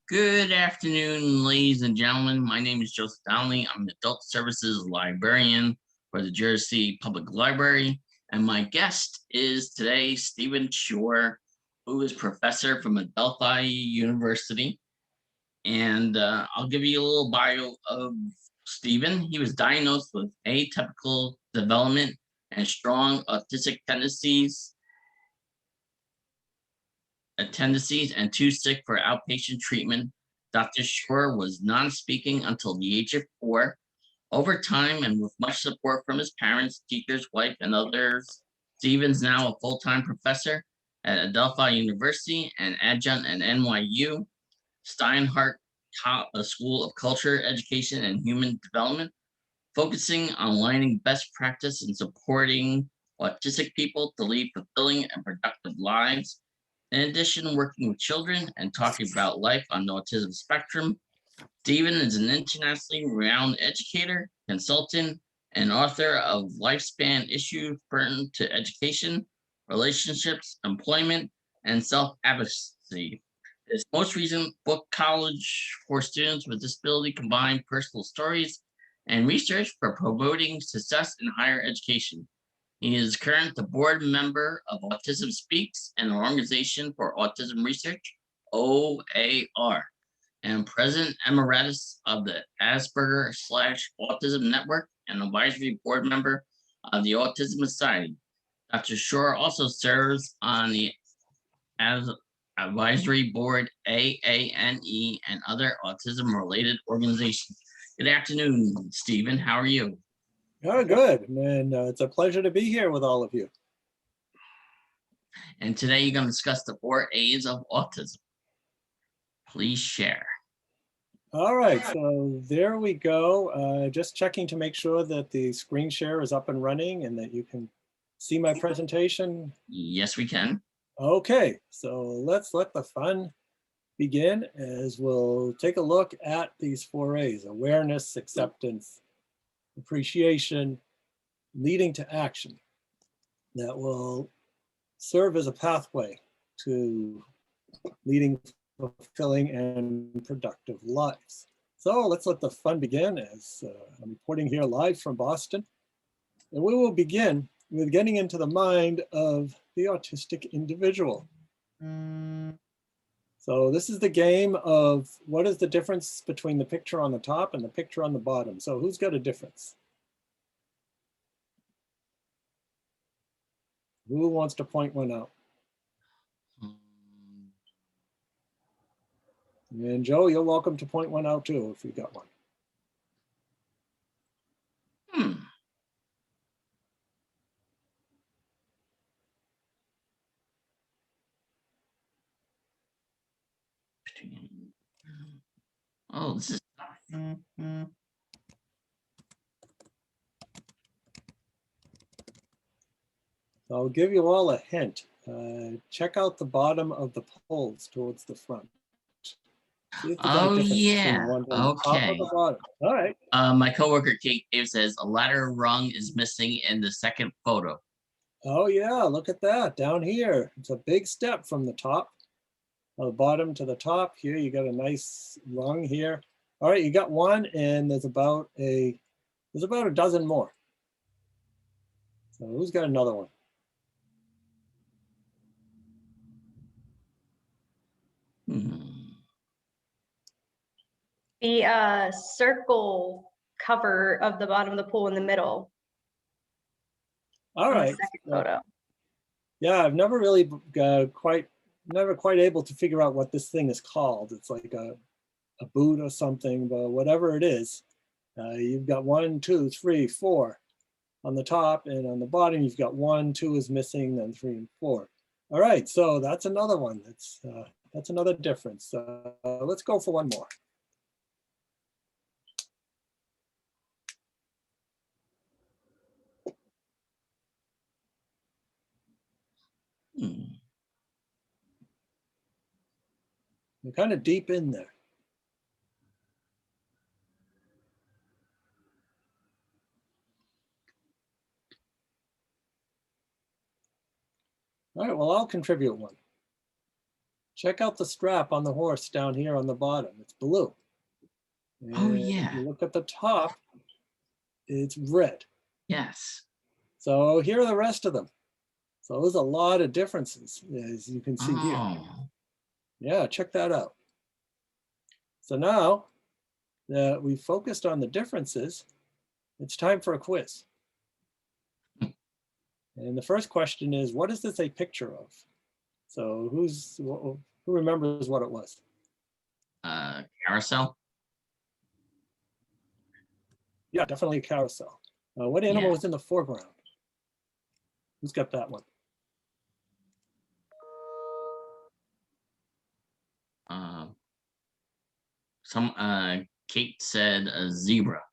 Good afternoon, ladies and gentlemen. My name is Joseph Donnelly. I'm an adult services librarian for the Jersey Public Library. And my guest is today Stephen Shore, who is professor from Adelphi University. And I'll give you a little bio of Stephen. He was diagnosed with atypical development and strong autistic tendencies and too sick for outpatient treatment. Dr. Shore was non-speaking until the age of 4. Over time, and with much support from his parents, teachers, wife, and others, Stephen's now a full-time professor at Adelphi University and adjunct at NYU, Steinhardt School of Culture, Education, and Human Development, focusing on aligning best practice and supporting autistic people to lead fulfilling and productive lives. In addition, working with children and talking about life on the autism spectrum, Stephen is an internationally renowned educator, consultant, and author of lifespan issues pertinent to education, relationships, employment, and self-advocacy. His most recent book, College for Students with Disability, combined personal stories and research for promoting success in higher education. He is currently the board member of Autism Speaks, an organization for autism research, OAR, and president emeritus of the Asperger/Autism Network and advisory board member of the Autism Society. Dr. Shore also serves on the advisory board AANE and other autism-related organizations. Good afternoon, Stephen. How are you? Oh, good. And it's a pleasure to be here with all of you. And today you're going to discuss the 4 A's of autism. Please share. All right, so there we go. Just checking to make sure that the screen share is up and running and that you can see my presentation. Yes, we can. Okay, so let's let the fun begin as we'll take a look at these 4 A's: awareness, acceptance, appreciation, leading to action, that will serve as a pathway to leading fulfilling and productive lives. So let's let the fun begin as I'm reporting here live from Boston. And we will begin with getting into the mind of the autistic individual. So this is the game of what is the difference between the picture on the top and the picture on the bottom. So who's got a difference? Who wants to point one out? And Joe, you're welcome to point one out too if you got one. Oh, this is So I'll give you all a hint. Check out the bottom of the poles towards the front. Oh, yeah. Okay. All right. My coworker Kate Dave says a ladder rung is missing in the second photo. Oh yeah, look at that down here. It's a big step from the top, the bottom to the top. Here you got a nice rung here. All right, you got one, and there's about a dozen more. So who's got another one? The circle cover of the bottom of the pool in the middle. All right. Second photo. Yeah, I've never really quite able to figure out what this thing is called. It's like a boot or something, but whatever it is, you've got 1, 2, 3, 4 on the top, and on the bottom you've got 1, 2 is missing, then 3 and 4. All right, so that's another one. That's another difference. Let's go for one more. You're kind of deep in there. All right, well, I'll contribute one. check out the strap on the horse down here on the bottom. It's blue. Oh, And yeah. if you look at the top, it's red. Yes. So here are the rest of them. So there's a lot of differences, as you can see here. Oh, Yeah, check that out. So now that we focused on the differences, it's time for a quiz. And the first question is, what is this a picture of? So who remembers what it was? carousel. Yeah, definitely a carousel. What animal Yeah. was in the foreground? Who's got that one? Kate said a zebra.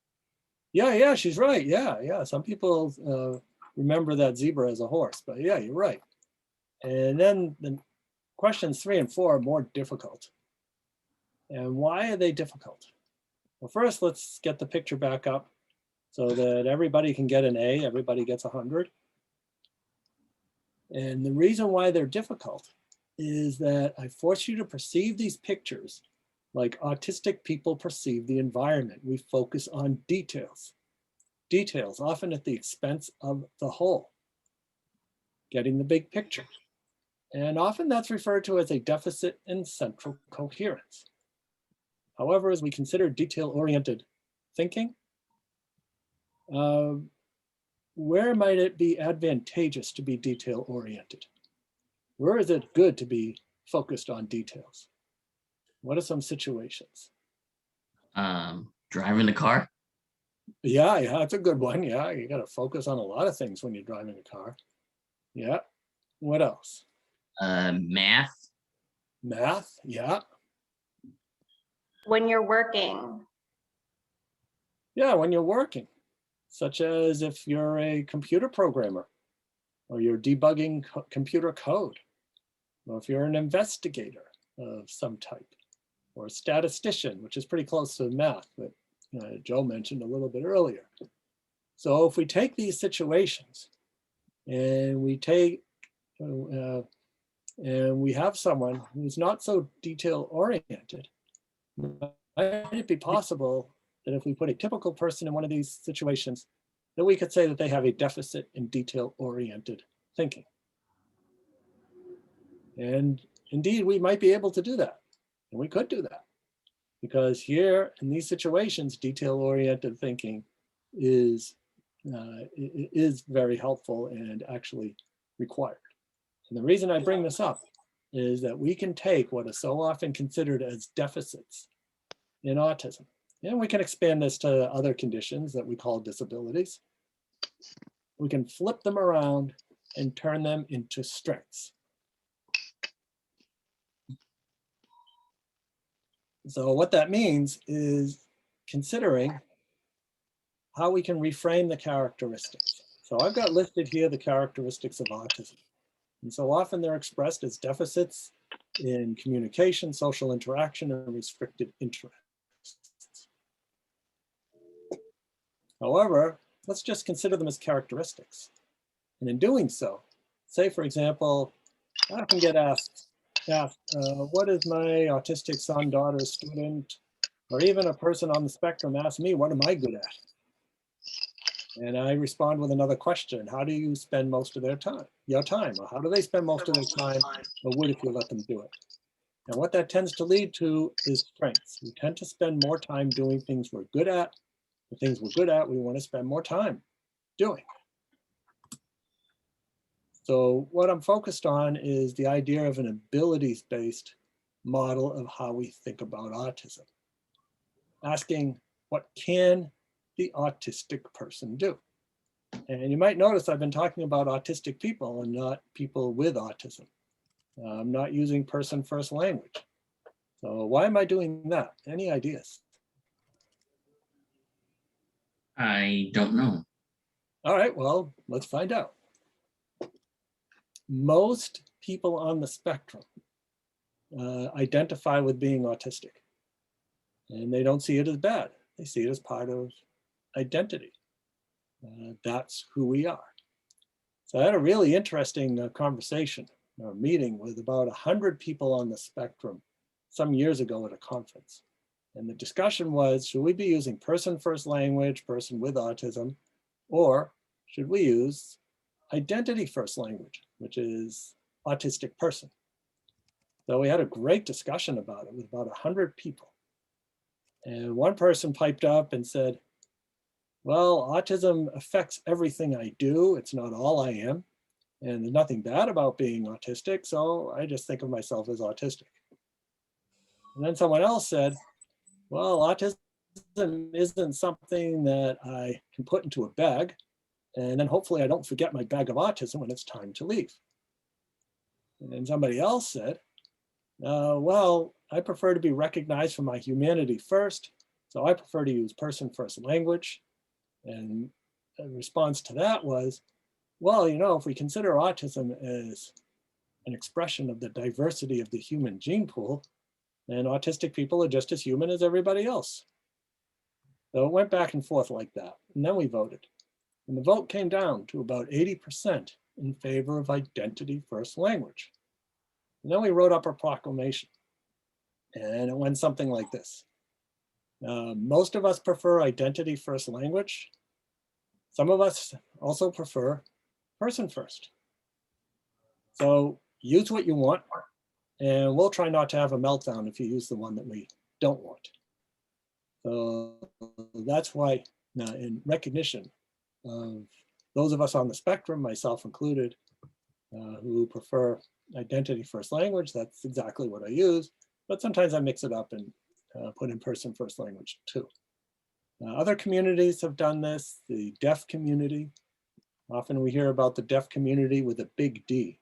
Yeah, she's right. Yeah. Some people remember that zebra as a horse, but yeah, you're right. And then the questions 3 and 4 are more difficult. And why are they difficult? Well, first, let's get the picture back up so that everybody can get an A, everybody gets 100. And the reason why they're difficult is that I force you to perceive these pictures like autistic people perceive the environment. We focus on details. Details, often at the expense of the whole, getting the big picture. And often that's referred to as a deficit in central coherence. However, as we consider detail-oriented thinking, where might it be advantageous to be detail-oriented? Where is it good to be focused on details? What are some situations? Driving the car. Yeah, that's a good one. Yeah, you got to focus on a lot of things when you're driving a car. Yeah. What else? Math. Math. Yeah. When you're working. Yeah, when you're working, such as if you're a computer programmer or you're debugging computer code, or if you're an investigator of some type, or a statistician, which is pretty close to math that Joe mentioned a little bit earlier. So if we take these situations and we take and we have someone who's not so detail oriented, might it be possible that if we put a typical person in one of these situations, that we could say that they have a deficit in detail oriented thinking? And indeed, we might be able to do that. And we could do that. Because here in these situations, detail-oriented thinking is very helpful and actually required. And the reason I bring this up is that we can take what is so often considered as deficits in autism, and we can expand this to other conditions that we call disabilities. We can flip them around and turn them into strengths. So what that means is considering how we can reframe the characteristics. So I've got listed here the characteristics of autism. And so often they're expressed as deficits in communication, social interaction, and restricted interests. However, let's just consider them as characteristics. And in doing so, say for example, I often get asked, what is my autistic son, daughter, student, or even a person on the spectrum asks me, what am I good at? And I respond with another question. How do you spend most of your time? Or how do they spend most of their time, or would if you let them do it? And what that tends to lead to is strengths. We tend to spend more time doing things we're good at. The things we're good at, we want to spend more time doing. So what I'm focused on is the idea of an abilities-based model of how we think about autism. Asking, what can the autistic person do? And you might notice I've been talking about autistic people and not people with autism. I'm not using person first language. So why am I doing that? Any ideas? I don't know. All right, well, let's find out. Most people on the spectrum identify with being autistic, and they don't see it as bad. They see it as part of identity. That's who we are. So I had a really interesting conversation a meeting with about 100 people on the spectrum some years ago at a conference. And the discussion was, should we be using person first language, person with autism, or should we use identity first language, which is autistic person? So we had a great discussion about it with about 100 people. And one person piped up and said, well, autism affects everything I do. It's not all I am. And there's nothing bad about being autistic, so I just think of myself as autistic. And then someone else said, well, autism isn't something that I can put into a bag, and then hopefully I don't forget my bag of autism when it's time to leave. And then somebody else said, well, I prefer to be recognized for my humanity first, so I prefer to use person first language. And the response to that was, well, you know, if we consider autism as an expression of the diversity of the human gene pool, then autistic people are just as human as everybody else. So it went back and forth like that. And then we voted. And the vote came down to about 80% in favor of identity first language. And then we wrote up a proclamation. And it went something like this. Most of us prefer identity first language. Some of us also prefer person first. So use what you want, and we'll try not to have a meltdown if you use the one that we don't want. So that's why, in recognition of those of us on the spectrum, myself included, who prefer identity first language, that's exactly what I use. But sometimes I mix it up and put in person first language too. Other communities have done this, the deaf community. Often we hear about the deaf community with a big D.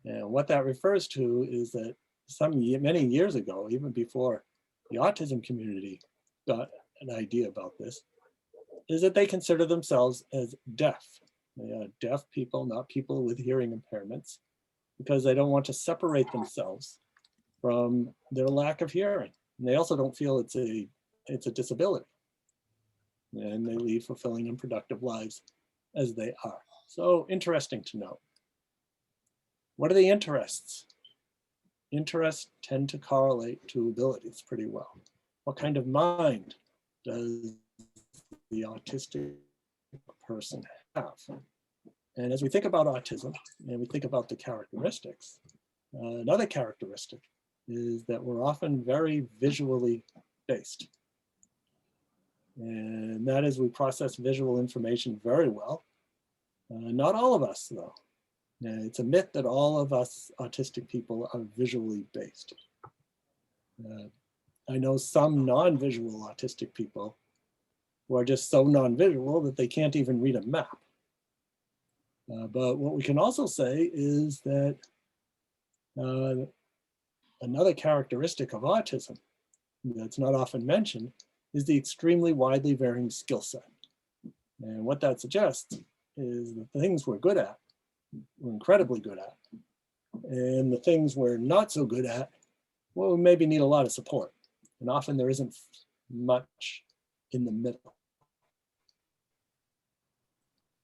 And what that refers to is that many years ago, even before the autism community got an idea about this, is that they consider themselves as deaf. They are deaf people, not people with hearing impairments, because they don't want to separate themselves from their lack of hearing. And they also don't feel it's a disability. And they lead fulfilling and productive lives as they are. So interesting to note. What are the interests? Interests tend to correlate to abilities pretty well. What kind of mind does the autistic person have? And as we think about autism and we think about the characteristics, another characteristic is that we're often very visually based. And that is, we process visual information very well. Not all of us, though. It's a myth that all of us autistic people are visually based. I know some non-visual autistic people who are just so non-visual that they can't even read a map. But what we can also say is that another characteristic of autism that's not often mentioned is the extremely widely varying skill set. And what that suggests is the things we're good at, we're incredibly good at. And the things we're not so good at, well, we maybe need a lot of support. And often there isn't much in the middle.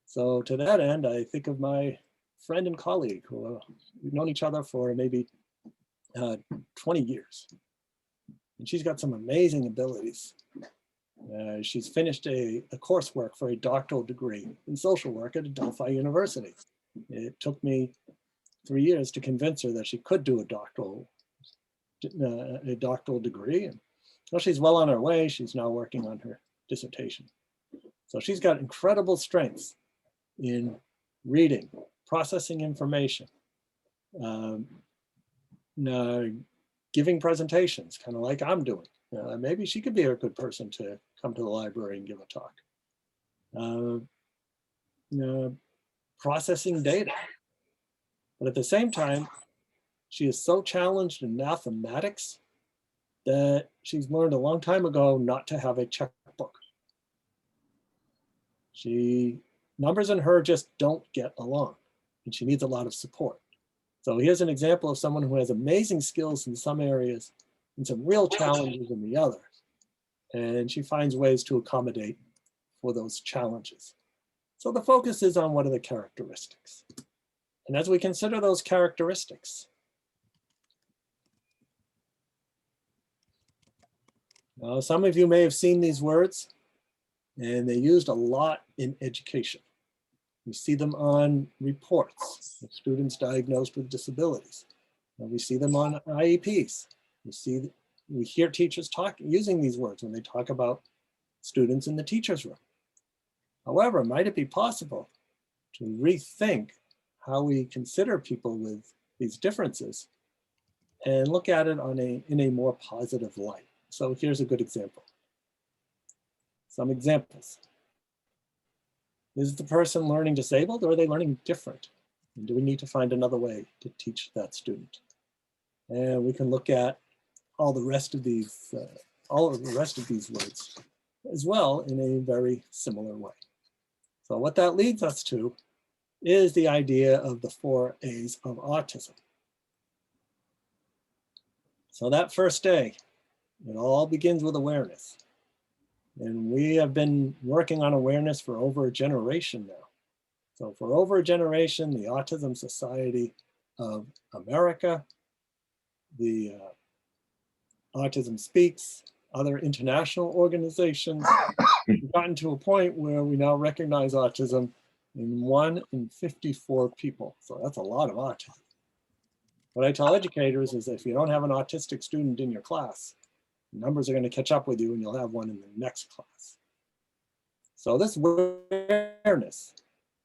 So to that end, I think of my friend and colleague who we've known each other for maybe 20 years. And she's got some amazing abilities. She's finished a coursework for a doctoral degree in social work at Adelphi University. It took me 3 years to convince her that she could do a doctoral degree. And well, she's well on her way. She's now working on her dissertation. So she's got incredible strengths in reading, processing information, giving presentations, kind of like I'm doing. Maybe she could be a good person to come to the library and give a talk. Processing data. But at the same time, she is so challenged in mathematics that she's learned a long time ago not to have a checkbook. Numbers and her just don't get along, and she needs a lot of support. So here's an example of someone who has amazing skills in some areas and some real challenges in the others. And she finds ways to accommodate for those challenges. So the focus is on what are the characteristics. And as we consider those characteristics, now, some of you may have seen these words, and they're used a lot in education. We see them on reports of students diagnosed with disabilities. And we see them on IEPs. We hear teachers using these words when they talk about students in the teacher's room. However, might it be possible to rethink how we consider people with these differences and look at it in a more positive light? So here's a good example. Some examples. Is the person learning disabled, or are they learning different? And do we need to find another way to teach that student? And we can look at all the rest of these words as well in a very similar way. So what that leads us to is the idea of the 4 A's of autism. So that first A, it all begins with awareness. And we have been working on awareness for over a generation now. So for over a generation, the Autism Society of America, the Autism Speaks, other international organizations, we've gotten to a point where we now recognize autism in 1 in 54 people. So that's a lot of autism. What I tell educators is if you don't have an autistic student in your class, numbers are going to catch up with you and you'll have one in the next class. So this awareness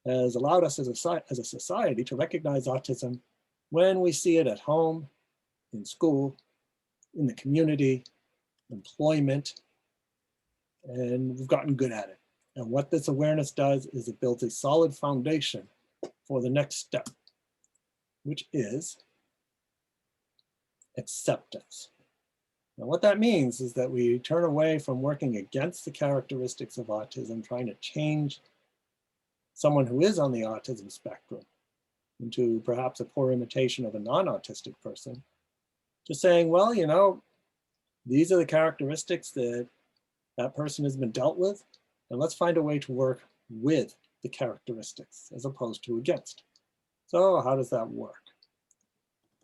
has allowed us as a society to recognize autism when we see it at home, in school, in the community, employment, and we've gotten good at it. And what this awareness does is it builds a solid foundation for the next step, which is acceptance. Now, what that means is that we turn away from working against the characteristics of autism, trying to change someone who is on the autism spectrum into perhaps a poor imitation of a non-autistic person, to saying, well, you know, these are the characteristics that that person has been dealt with, and let's find a way to work with the characteristics as opposed to against. So how does that work?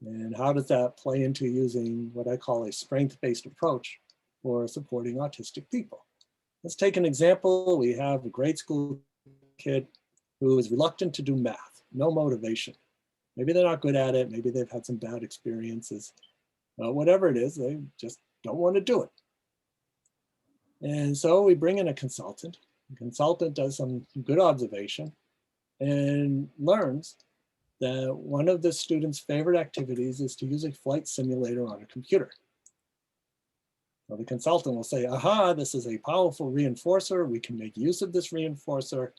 And how does that play into using what I call a strength-based approach for supporting autistic people? Let's take an example. We have a grade school kid who is reluctant to do math, no motivation. Maybe they're not good at it. Maybe they've had some bad experiences. Whatever it is, they just don't want to do it. And so we bring in a consultant. The consultant does some good observation and learns that one of the student's favorite activities is to use a flight simulator on a computer. So the consultant will say, aha, this is a powerful reinforcer. We can make use of this reinforcer.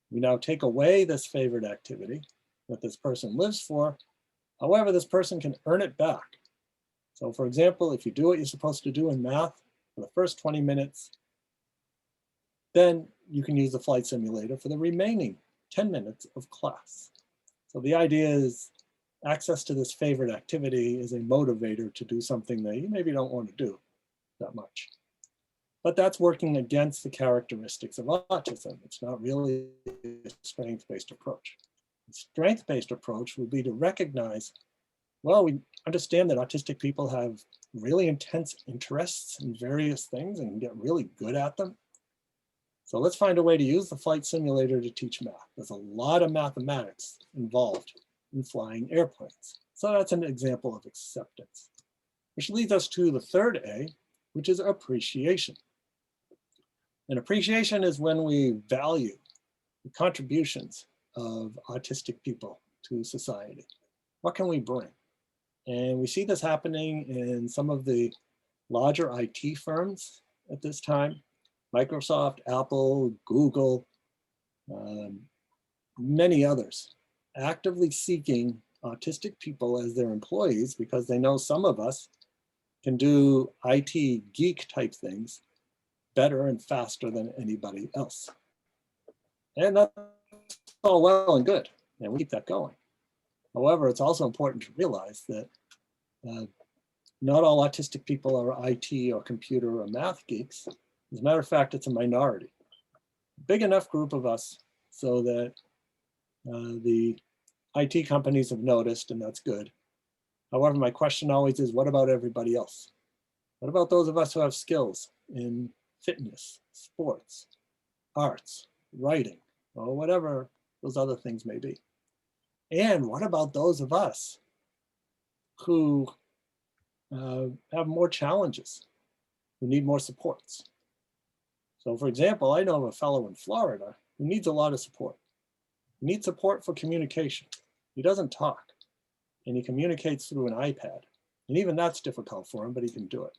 We now take away this favorite activity that this person lives for. However, this person can earn it back. So for example, if you do what you're supposed to do in math for the first 20 minutes, then you can use the flight simulator for the remaining 10 minutes of class. So the idea is access to this favorite activity is a motivator to do something that you maybe don't want to do that much. But that's working against the characteristics of autism. It's not really a strength-based approach. The strength-based approach would be to recognize, well, we understand that autistic people have really intense interests in various things and get really good at them. So let's find a way to use the flight simulator to teach math. There's a lot of mathematics involved in flying airplanes. So that's an example of acceptance, which leads us to the third A, which is appreciation. And appreciation is when we value the contributions of autistic people to society. What can we bring? And we see this happening in some of the larger IT firms at this time. Microsoft, Apple, Google, many others, actively seeking autistic people as their employees because they know some of us can do IT geek type things better and faster than anybody else. And that's all well and good, and we keep that going. However, it's also important to realize that not all autistic people are IT or computer or math geeks. As a matter of fact, it's a minority. Big enough group of us so that the IT companies have noticed, and that's good. However, my question always is, what about everybody else? What about those of us who have skills in fitness, sports, arts, writing, or whatever those other things may be? And what about those of us who have more challenges, who need more supports? So for example, I know of a fellow in Florida who needs a lot of support. He needs support for communication. He doesn't talk, and he communicates through an iPad. And even that's difficult for him, but he can do it.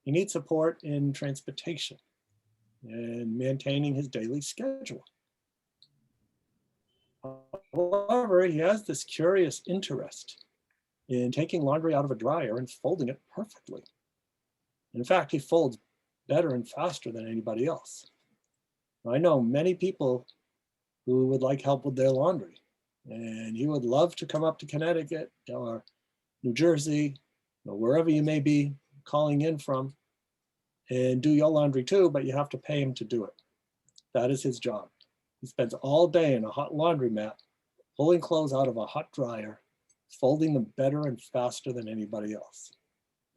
He needs support in transportation and maintaining his daily schedule. However, he has this curious interest in taking laundry out of a dryer and folding it perfectly. In fact, he folds better and faster than anybody else. I know many people who would like help with their laundry, and he would love to come up to Connecticut or New Jersey or wherever you may be calling in from and do your laundry too, but you have to pay him to do it. That is his job. He spends all day in a hot laundromat, pulling clothes out of a hot dryer, folding them better and faster than anybody else.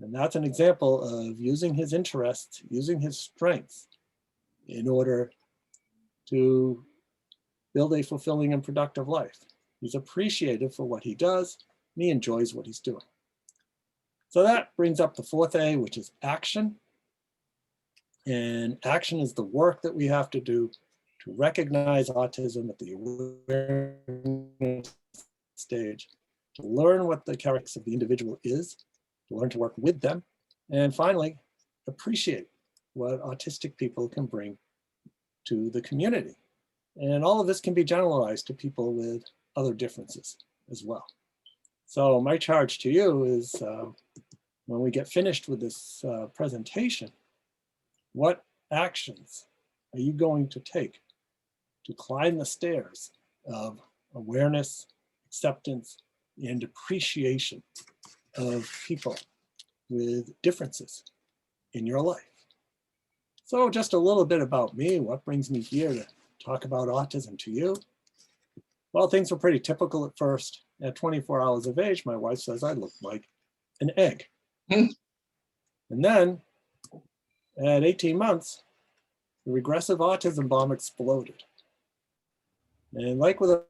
And that's an example of using his interests, using his strengths in order to build a fulfilling and productive life. He's appreciated for what he does, and he enjoys what he's doing. So that brings up the fourth A, which is action. And action is the work that we have to do to recognize autism at the awareness stage, to learn what the characteristics of the individual is, to learn to work with them, and finally, appreciate what autistic people can bring to the community. And all of this can be generalized to people with other differences as well. So my charge to you is when we get finished with this presentation, what actions are you going to take to climb the stairs of awareness, acceptance, and appreciation of people with differences in your life? So just a little bit about me, what brings me here to talk about autism to you. Well, things were pretty typical at first. At 24 hours of age, my wife says I look like an egg. And then at 18 months, the regressive autism bomb exploded. And like with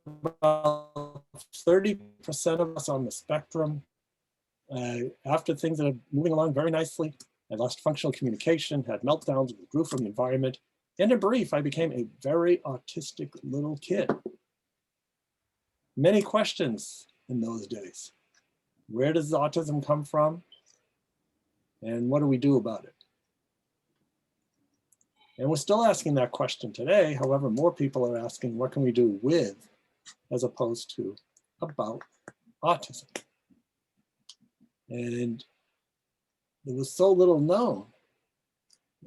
about 30% of us on the spectrum, after things that are moving along very nicely, I lost functional communication, had meltdowns, withdrew from the environment. And in brief, I became a very autistic little kid. Many questions in those days. Where does autism come from? And what do we do about it? And we're still asking that question today. However, more people are asking, what can we do with, as opposed to about autism? And it was so little known,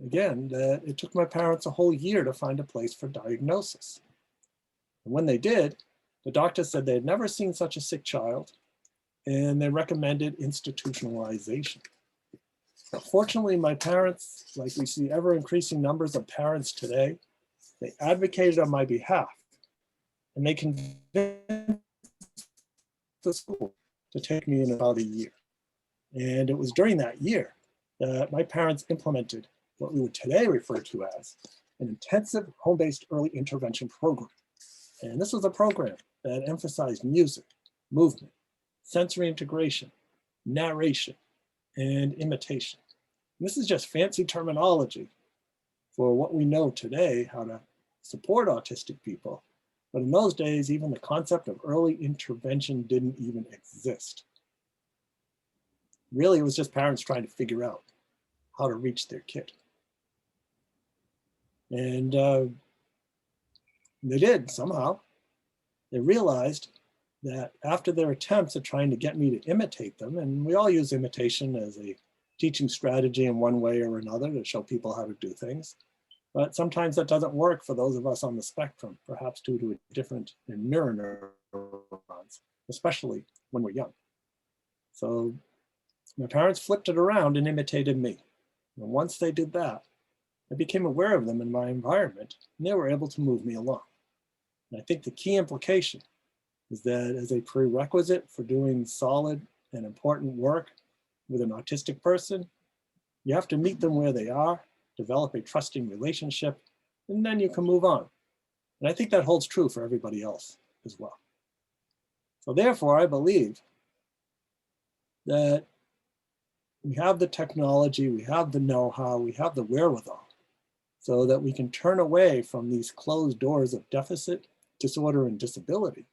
again, that it took my parents a whole year to find a place for diagnosis. And when they did, the doctor said they had never seen such a sick child, and they recommended institutionalization. Now, fortunately, my parents, like we see ever increasing numbers of parents today, they advocated on my behalf, and they convinced the school to take me in about a year. And it was during that year that my parents implemented what we would today refer to as an intensive home-based early intervention program. And this was a program that emphasized music, movement, sensory integration, narration, and imitation. And this is just fancy terminology for what we know today, how to support autistic people. But in those days, even the concept of early intervention didn't even exist. Really, it was just parents trying to figure out how to reach their kid. And they did somehow. They realized that after their attempts at trying to get me to imitate them, and we all use imitation as a teaching strategy in one way or another to show people how to do things, but sometimes that doesn't work for those of us on the spectrum, perhaps due to a different mirror neurons, especially when we're young. So my parents flipped it around and imitated me. And once they did that, I became aware of them in my environment, and they were able to move me along. And I think the key implication is that as a prerequisite for doing solid and important work with an autistic person, you have to meet them where they are, develop a trusting relationship, and then you can move on. And I think that holds true for everybody else as well. So therefore, I believe that we have the technology, we have the know-how, we have the wherewithal so that we can turn away from these closed doors of deficit, disorder, and disability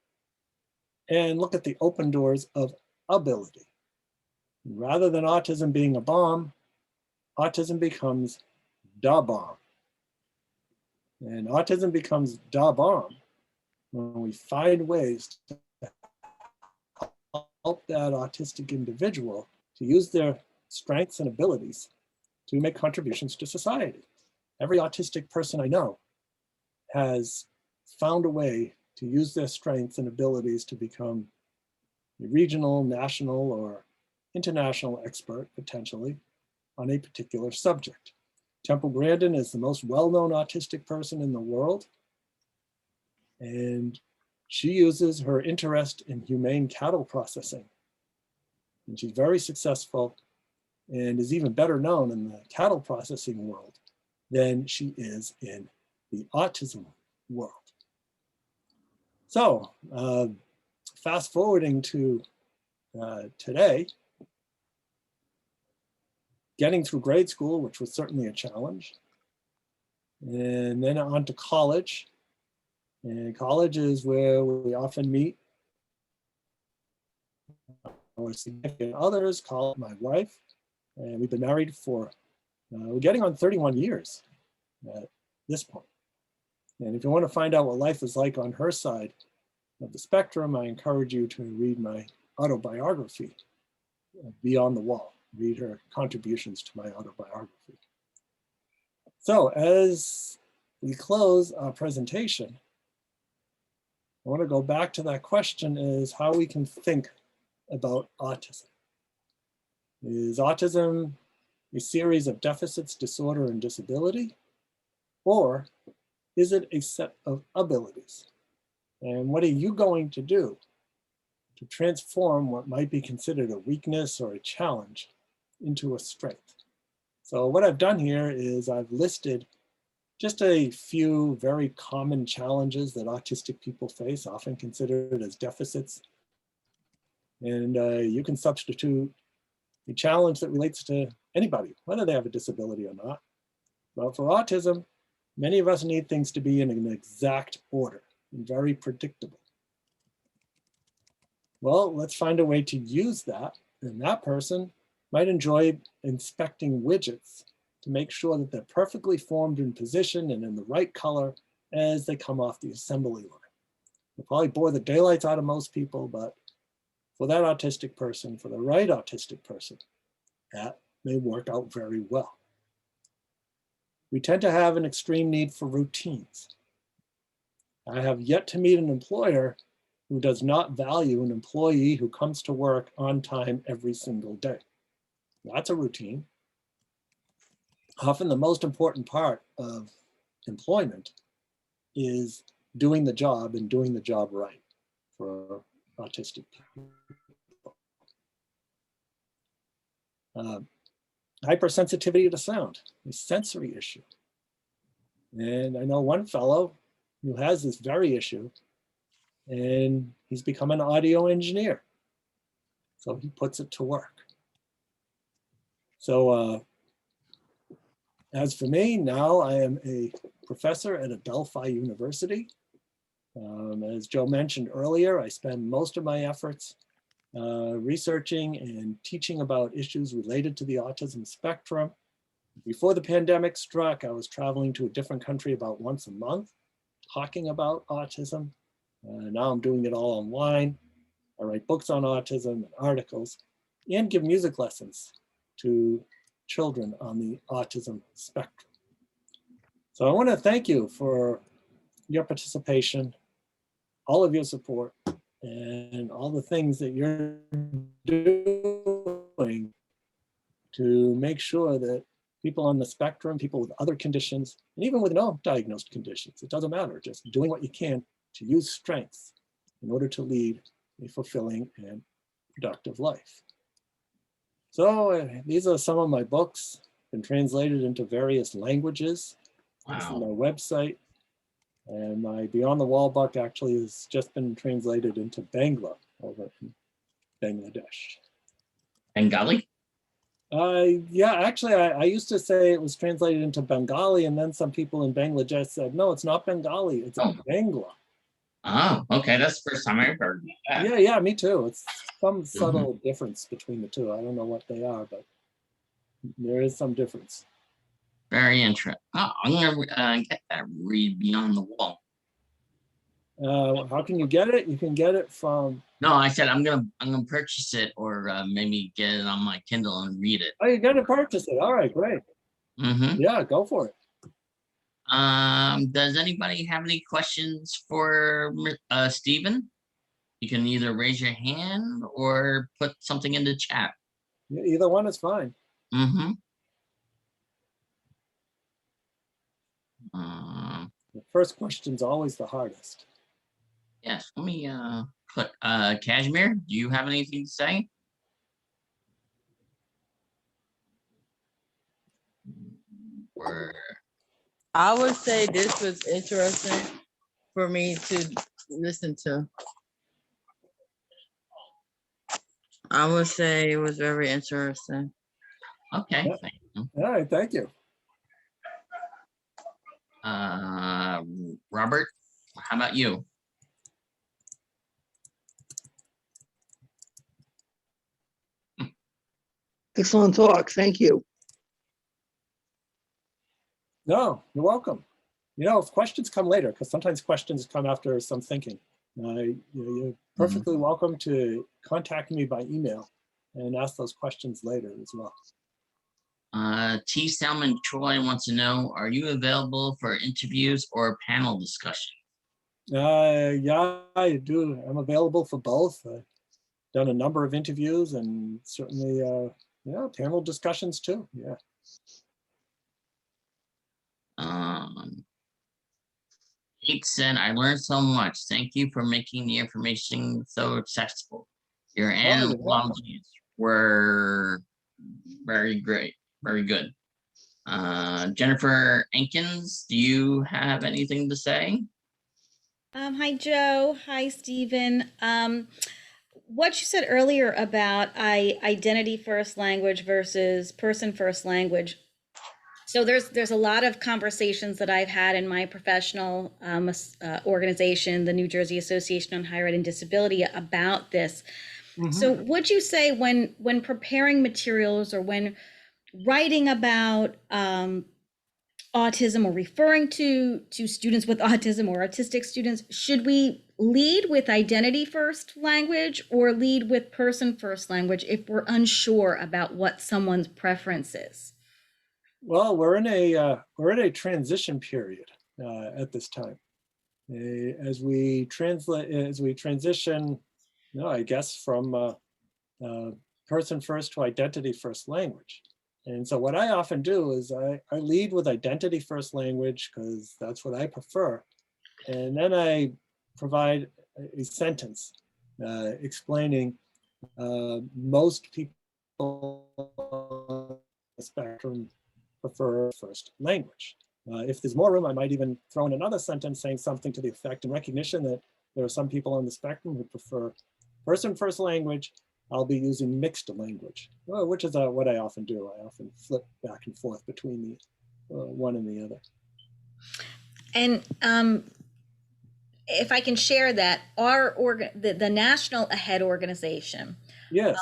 and look at the open doors of ability. Rather than autism being a bomb, autism becomes da bomb. And autism becomes da bomb when we find ways to help that autistic individual to use their strengths and abilities to make contributions to society. Every autistic person I know has found a way to use their strengths and abilities to become a regional, national, or international expert, potentially, on a particular subject. Temple Grandin is the most well-known autistic person in the world, and she uses her interest in humane cattle processing. And she's very successful and is even better known in the cattle processing world than she is in the autism world. So fast forwarding to today, getting through grade school, which was certainly a challenge, and then on to college. And college is where we often meet our significant others, call my wife, and we've been married for, we're getting on 31 years at this point. And if you want to find out what life is like on her side of the spectrum, I encourage you to read my autobiography, Beyond the Wall. Read her contributions to my autobiography. So as we close our presentation, I want to go back to that question, is how we can think about autism. Is autism a series of deficits, disorder, and disability? Or is it a set of abilities? And what are you going to do to transform what might be considered a weakness or a challenge into a strength? So what I've done here is I've listed just a few very common challenges that autistic people face, often considered as deficits. And you can substitute a challenge that relates to anybody, whether they have a disability or not. But for autism, many of us need things to be in an exact order and very predictable. Well, let's find a way to use that. And that person might enjoy inspecting widgets to make sure that they're perfectly formed in position and in the right color as they come off the assembly line. It'll probably bore the daylights out of most people, but for that autistic person, for the right autistic person, that may work out very well. We tend to have an extreme need for routines. I have yet to meet an employer who does not value an employee who comes to work on time every single day. That's a routine. Often the most important part of employment is doing the job and doing the job right for autistic people. Hypersensitivity to sound, a sensory issue. And I know one fellow who has this very issue, and he's become an audio engineer. So he puts it to work. So as for me, now I am a professor at Adelphi University. As Joe mentioned earlier, I spend most of my efforts researching and teaching about issues related to the autism spectrum. Before the pandemic struck, I was traveling to a different country about once a month, talking about autism. Now I'm doing it all online. I write books on autism and articles, and give music lessons to children on the autism spectrum. So I want to thank you for your participation, all of your support, and all the things that you're doing to make sure that people on the spectrum, people with other conditions, and even with no diagnosed conditions, it doesn't matter, just doing what you can to use strengths in order to lead a fulfilling and productive life. So these are some of my books, been translated into various languages. This is my Wow. website. And my Beyond the Wall book actually has just been translated into Bangla over in Bangladesh. Bengali? Yeah, actually, I used to say it was translated into Bengali, and then some people in Bangladesh said, no, it's not Bengali, it's Oh. Bangla. Oh, okay. That's the first time I've heard that. Yeah, me too. It's some subtle difference between the two. I don't know what they are, but there is some difference. Very interesting. Oh, I'm gonna get that. Read Beyond the Wall. How can you get it? You can get it from. No, I said I'm gonna purchase it, or maybe get it on my Kindle and read it. Oh, you got to purchase it. All right, great. Mm-hmm. Yeah, go for it. Does anybody have any questions for Stephen? You can either raise your hand or put something in the chat. Either one is fine. Mm-hmm. The first question's always the hardest. Yes, let me put Kashmir, do you have anything to say? Or I would say this was interesting for me to listen to. I would say it was very interesting. okay, Yeah. thank you. All right, thank you. Robert, how about you? Excellent talk. Thank you. No, you're welcome. You know, if questions come later, because sometimes questions come after some thinking. You're perfectly welcome to contact me by email and ask those questions later as well. T. Salmon Troy wants to know, are you available for interviews or panel discussion? Yeah, I do. I'm available for both. I've done a number of interviews and certainly, yeah, panel discussions too. Yeah. Kate said, I learned so much. Thank you for making the information so accessible. Your you're welcome. analogies were very great, very good. Jennifer Ankins, do you have anything to say? Hi, Joe. Hi, Stephen. What you said earlier about identity first language versus person first language. So there's a lot of conversations that I've had in my professional organization, the New Jersey Association on Higher Ed and Disability, about this. So would you say when preparing materials or when writing about autism or referring to students with autism or autistic students, should we lead with identity first language or lead with person first language if we're unsure about what someone's preference is? Well, we're in a transition period at this time. As we transition, I guess from person first to identity first language. And so what I often do is I lead with identity first language because that's what I prefer. And then I provide a sentence explaining most people on the spectrum prefer first language. If there's more room, I might even throw in another sentence saying something to the effect, in recognition that there are some people on the spectrum who prefer person first language, I'll be using mixed language, which is what I often do. I often flip back and forth between the one and the other. And if I can share that, the National AHEAD organization, yes,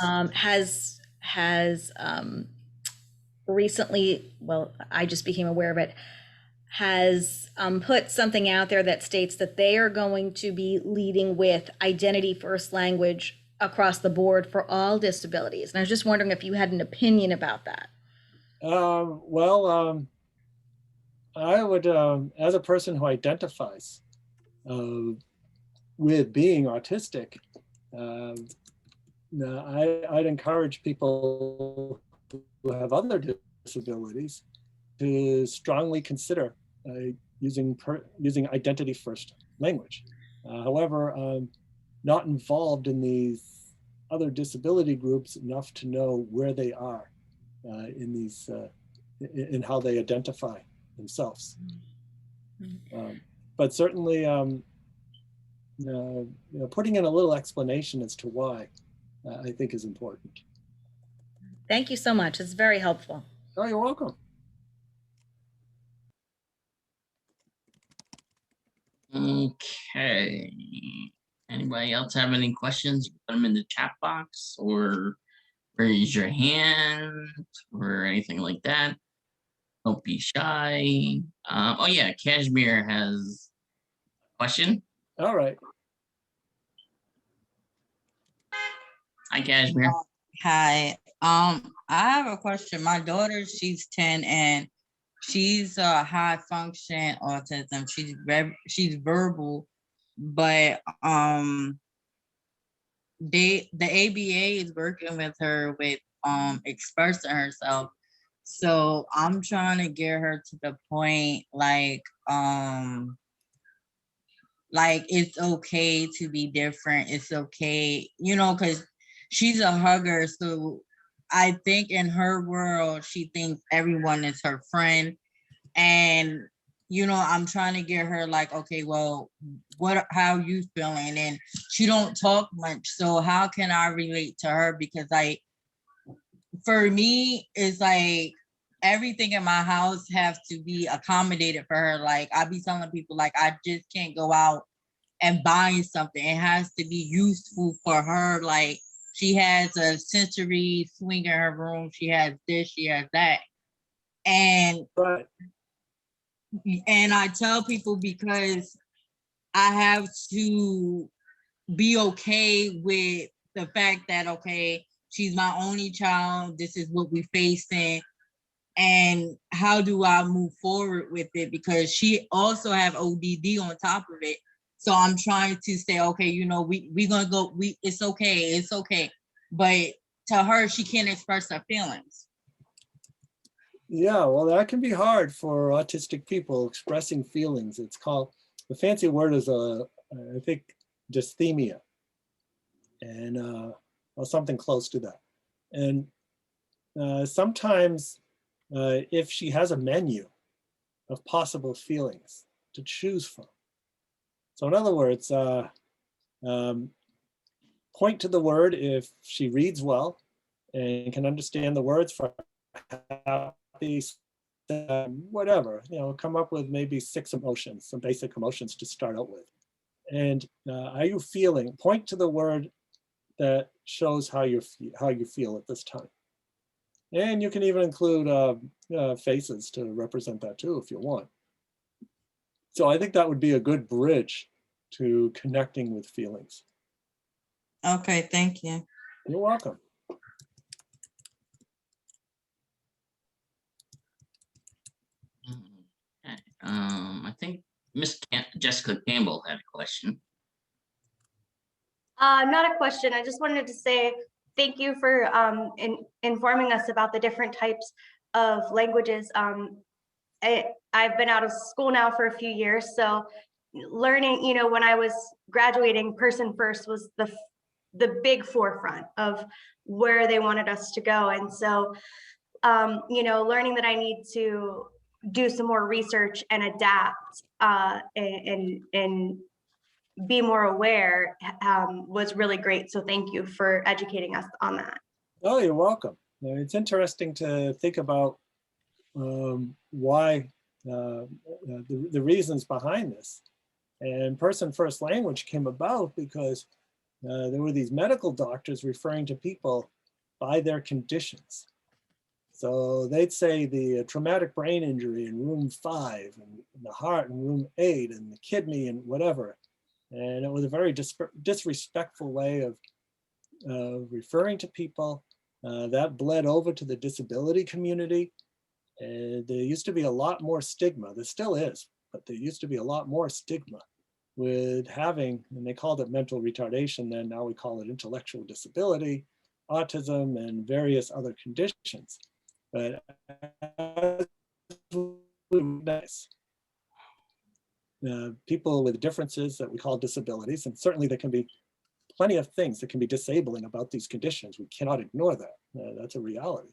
has recently, well, I just became aware of it, has put something out there that states that they are going to be leading with identity first language across the board for all disabilities. And I was just wondering if you had an opinion about that. I would, as a person who identifies with being autistic, I'd encourage people who have other disabilities to strongly consider using identity first language. However, not involved in these other disability groups enough to know where they are in these, in how they identify themselves. But certainly, putting in a little explanation as to why, I think is important. Thank you so much. It's very helpful. Oh, you're welcome. Okay. Anybody else have any questions? Put them in the chat box or raise your hand or anything like that. Don't be shy. Oh yeah, Kashmir has a question. All right. Hi, Kashmir. Hi. I have a question. My daughter, she's 10 and she's high function autism. She's verbal, but the ABA is working with her with expressing herself. So I'm trying to get her to the point like it's okay to be different. It's okay, because she's a hugger. So I think in her world, she thinks everyone is her friend. And, I'm trying to get her like, okay, well, how you feeling? And she don't talk much. So how can I relate to her? Because for me, it's like everything in my house has to be accommodated for her. Like I be telling people, like, I just can't go out and buy something. It has to be useful for her. Like she has a sensory swing in her room. She has this, she has that. And Right. I tell people because I have to be okay with the fact that, okay, she's my only child. This is what we're facing. And how do I move forward with it? Because she also have ODD on top of it. So I'm trying to say, okay, we're going to go, it's okay. But to her, she can't express her feelings. Yeah, well, that can be hard for autistic people expressing feelings. It's called, the fancy word is, I think, dysthymia, and or something close to that. And sometimes if she has a menu of possible feelings to choose from. So in other words, point to the word if she reads well and can understand the words for happy, whatever, come up with maybe 6 emotions, some basic emotions to start out with. And are you feeling? Point to the word that shows how you feel at this time. And you can even include faces to represent that too, if you want. So I think that would be a good bridge to connecting with feelings. Okay, thank you. You're welcome. Okay. I think Miss Jessica Campbell had a question. Not a question. I just wanted to say thank you for informing us about the different types of languages. I've been out of school now for a few years, so learning, when I was graduating, person first was the big forefront of where they wanted us to go. And so, learning that I need to do some more research and adapt and be more aware was really great. So thank you for educating us on that. Oh, you're welcome. It's interesting to think about why the reasons behind this. And person first language came about because there were these medical doctors referring to people by their conditions. So they'd say the traumatic brain injury in room 5, and the heart in room 8, and the kidney and whatever. And it was a very disrespectful way of referring to people. That bled over to the disability community. There used to be a lot more stigma. There still is, but there used to be a lot more stigma with having, and they called it mental retardation then, now we call it intellectual disability, autism, and various other conditions. But nice. People with differences that we call disabilities, and certainly there can be plenty of things that can be disabling about these conditions. We cannot ignore that. That's a reality.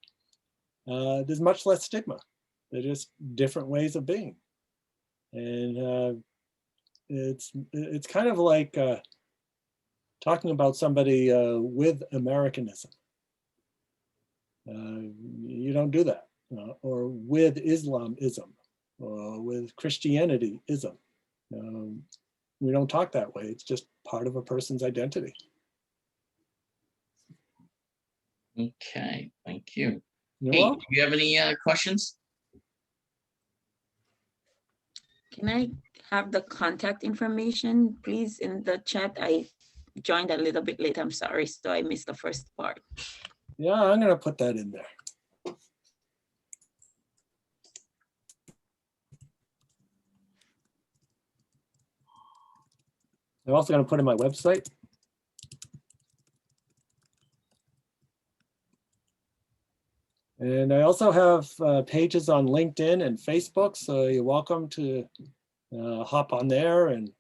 There's much less stigma. They're just different ways of being. And it's kind of like talking about somebody with Americanism. You don't do that. Or with Islamism, or with Christianityism. We don't talk that way. It's just part of a person's identity. Okay, thank you. You're Hey, do welcome. you have any questions? Can I have the contact information, please, in the chat? I joined a little bit late. I'm sorry, so I missed the first part. Yeah, I'm going to put that in there. I'm also going to put in my website. And I also have pages on LinkedIn and Facebook, so you're welcome to hop on there and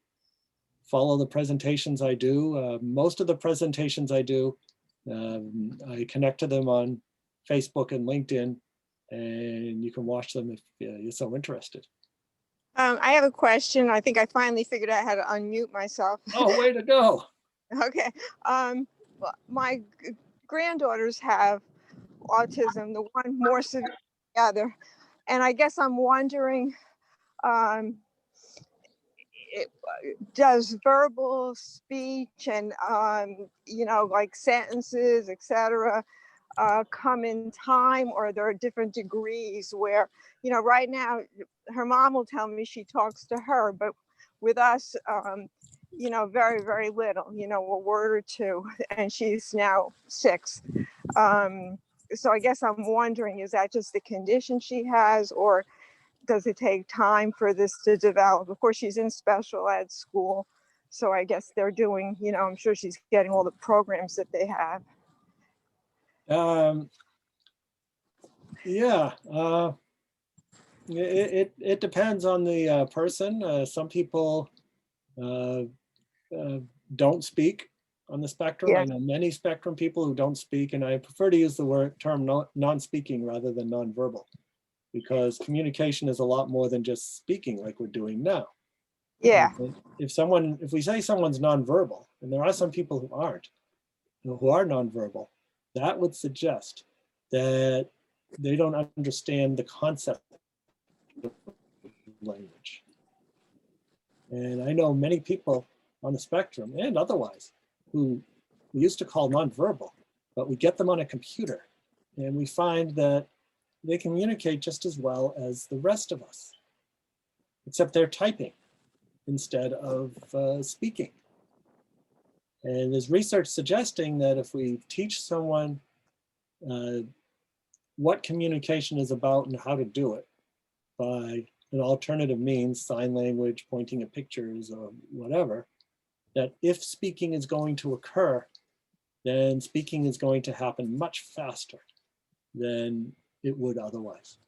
follow the presentations I do. Most of the presentations I do, I connect to them on Facebook and LinkedIn, and you can watch them if you're so interested. I have a question. I think I finally figured out how to unmute myself. Oh, way to go. Okay. Well, my granddaughters have autism, the one more severe than the other. And I guess I'm wondering, does verbal speech and, you know, like sentences, etc., come in time, or there are different degrees where, you know, right now her mom will tell me she talks to her, but with us, you know, very, very little, you know, a word or two, and she's now 6. So I guess I'm wondering, is that just the condition she has, or does it take time for this to develop? Of course, she's in special ed school, so I guess they're doing, you know, I'm sure she's getting all the programs that they have. Yeah, it depends on the person. Some people don't speak on the spectrum. Yeah. I know many spectrum people who don't speak, and I prefer to use the term non-speaking rather than nonverbal, because communication is a lot more than just speaking like we're doing now. Yeah. If we say someone's nonverbal, and there are some people who aren't, who are nonverbal, that would suggest that they don't understand the concept of language. And I know many people on the spectrum and otherwise who we used to call nonverbal, but we get them on a computer and we find that they communicate just as well as the rest of us, except they're typing instead of speaking. And there's research suggesting that if we teach someone what communication is about and how to do it by an alternative means, sign language, pointing at pictures or whatever, that if speaking is going to occur, then speaking is going to happen much faster than it would otherwise.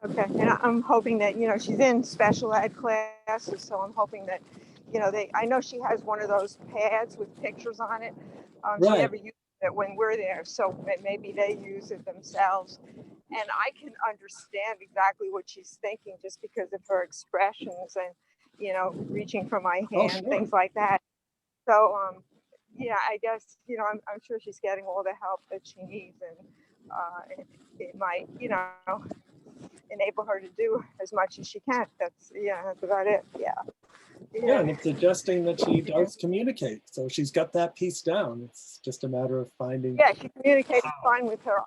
Okay, and I'm hoping that, you know, she's in special ed classes, so I'm hoping that, you know, I know she has one of those pads with pictures on it. She Right. never uses it when we're there, so maybe they use it themselves. And I can understand exactly what she's thinking just because of her expressions and, you know, reaching for my hand, Oh, sure. things like that. So, yeah, I guess, you know, I'm sure she's getting all the help that she needs, and it might, you know, enable her to do as much as she can. That's about it. Yeah, and it's suggesting that she does communicate. So she's got that piece down. It's just a matter of finding. Yeah, she communicates fine with her,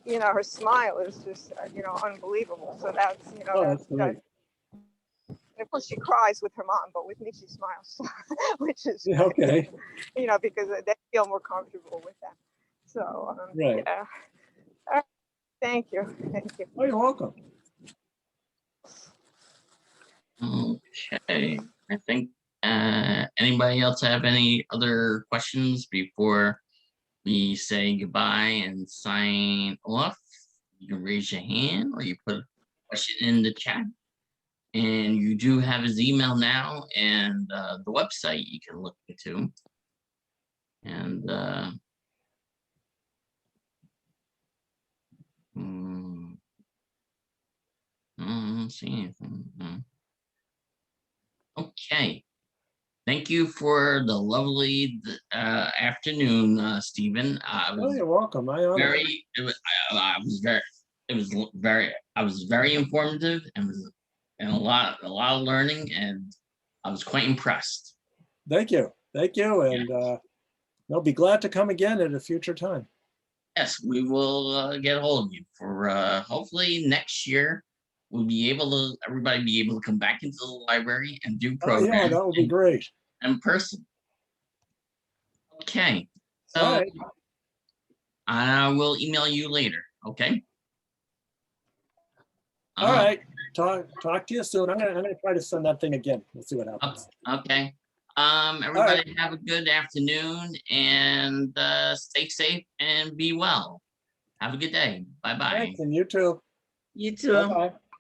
you know, her smile is just, you know, unbelievable. So that's, you know, Oh, that's great. And of course she cries with her mom, but with me she smiles, which is, Yeah, okay. you know, because they feel more comfortable with that. So, Right. yeah. All right. Thank you. Thank you. Oh, you're welcome. Okay, I think anybody else have any other questions before we say goodbye and sign off? You can raise your hand or you put a question in the chat And you do have his email now and the website you can look into. And I don't see anything. No. Okay. Thank you for the lovely afternoon, Stephen. Oh, you're welcome. I honor it. I was very informative and a lot of learning, and I was quite impressed. Thank you. Thank you. And I'll be glad to come again at a future time. Yes, we will get a hold of you for hopefully next year. We'll be able to, everybody be able to come back into the library and do Oh, programs yeah, that would be great. in person. Okay, so All right. I will email you later. Okay. All right. Talk to you soon. I'm gonna try to send that thing again. We'll see what happens. Okay. Everybody have a good afternoon and stay safe and be well. Have a good day. Bye-bye. Thanks, and you too. You too. Bye-bye.